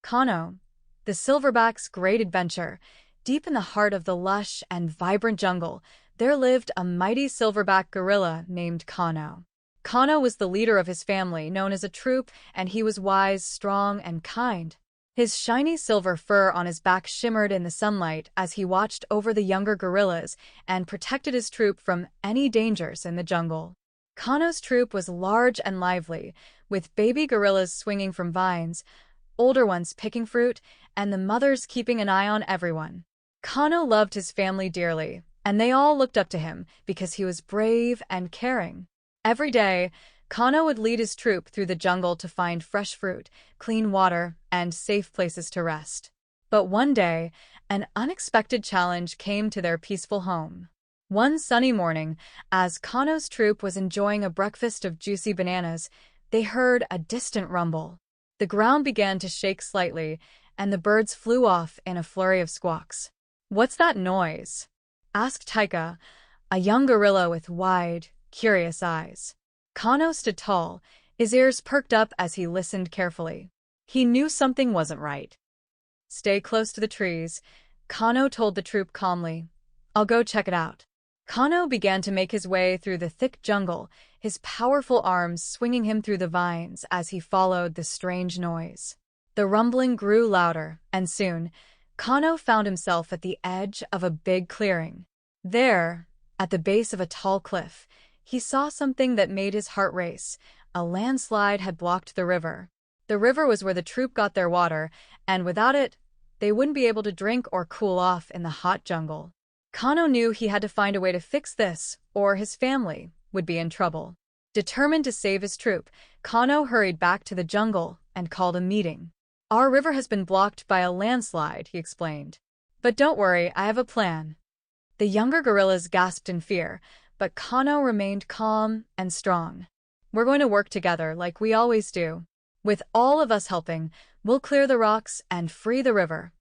Kano, the Silverback's great adventure. Deep in the heart of the lush and vibrant jungle, there lived a mighty silverback gorilla named Kano. Kano was the leader of his family, known as a troop, and he was wise, strong, and kind. His shiny silver fur on his back shimmered in the sunlight as he watched over the younger gorillas and protected his troop from any dangers in the jungle. Kano's troop was large and lively, with baby gorillas swinging from vines, older ones picking fruit, and the mothers keeping an eye on everyone. Kano loved his family dearly, and they all looked up to him because he was brave and caring. Every day, Kano would lead his troop through the jungle to find fresh fruit, clean water, and safe places to rest. But one day, an unexpected challenge came to their peaceful home. One sunny morning, as Kano's troop was enjoying a breakfast of juicy bananas, they heard a distant rumble. The ground began to shake slightly, and the birds flew off in a flurry of squawks. "What's that noise?" asked Taika, a young gorilla with wide, curious eyes. Kano stood tall, his ears perked up as he listened carefully. He knew something wasn't right. "Stay close to the trees," Kano told the troop calmly. "I'll go check it out." Kano began to make his way through the thick jungle, his powerful arms swinging him through the vines as he followed the strange noise. The rumbling grew louder, and soon, Kano found himself at the edge of a big clearing. There, at the base of a tall cliff, he saw something that made his heart race. A landslide had blocked the river. The river was where the troop got their water, and without it, they wouldn't be able to drink or cool off in the hot jungle. Kano knew he had to find a way to fix this, or his family would be in trouble. Determined to save his troop, Kano hurried back to the jungle and called a meeting. "Our river has been blocked by a landslide," he explained. "But don't worry, I have a plan." The younger gorillas gasped in fear, but Kano remained calm and strong. "We're going to work together like we always do. With all of us helping, we'll clear the rocks and free the river."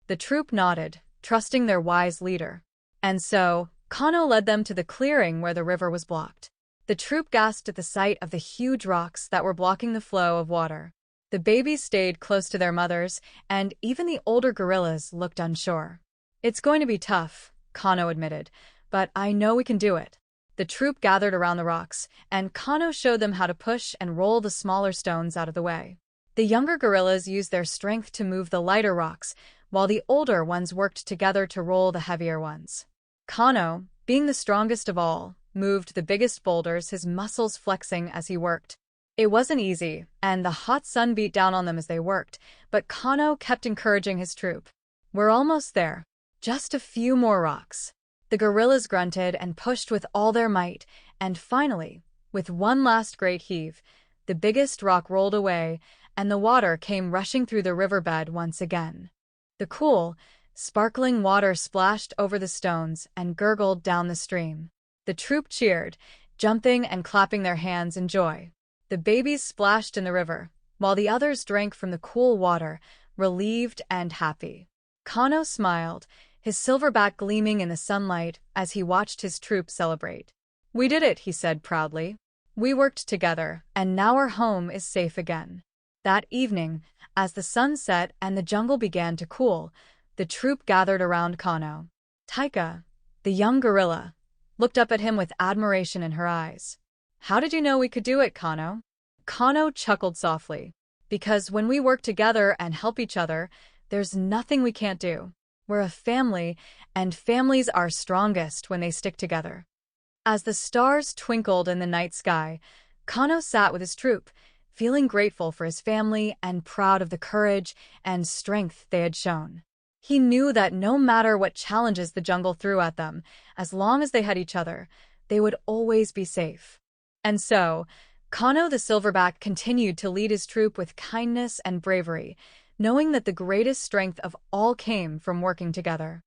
The troop nodded, trusting their wise leader. And so, Kano led them to the clearing where the river was blocked. The troop gasped at the sight of the huge rocks that were blocking the flow of water. The babies stayed close to their mothers, and even the older gorillas looked unsure. "It's going to be tough," Kano admitted, "but I know we can do it." The troop gathered around the rocks, and Kano showed them how to push and roll the smaller stones out of the way. The younger gorillas used their strength to move the lighter rocks, while the older ones worked together to roll the heavier ones. Kano, being the strongest of all, moved the biggest boulders, his muscles flexing as he worked. It wasn't easy, and the hot sun beat down on them as they worked, but Kano kept encouraging his troop. "We're almost there. Just a few more rocks." The gorillas grunted and pushed with all their might, and finally, with one last great heave, the biggest rock rolled away, and the water came rushing through the riverbed once again. The cool, sparkling water splashed over the stones and gurgled down the stream. The troop cheered, jumping and clapping their hands in joy. The babies splashed in the river, while the others drank from the cool water, relieved and happy. Kano smiled, his silverback gleaming in the sunlight as he watched his troop celebrate. "We did it," he said proudly. "We worked together, and now our home is safe again." That evening, as the sun set and the jungle began to cool, the troop gathered around Kano. Taika, the young gorilla, looked up at him with admiration in her eyes. "How did you know we could do it, Kano?" Kano chuckled softly. "Because when we work together and help each other, there's nothing we can't do. We're a family, and families are strongest when they stick together." As the stars twinkled in the night sky, Kano sat with his troop, feeling grateful for his family and proud of the courage and strength they had shown. He knew that no matter what challenges the jungle threw at them, as long as they had each other, they would always be safe. And so, Kano the Silverback continued to lead his troop with kindness and bravery, knowing that the greatest strength of all came from working together.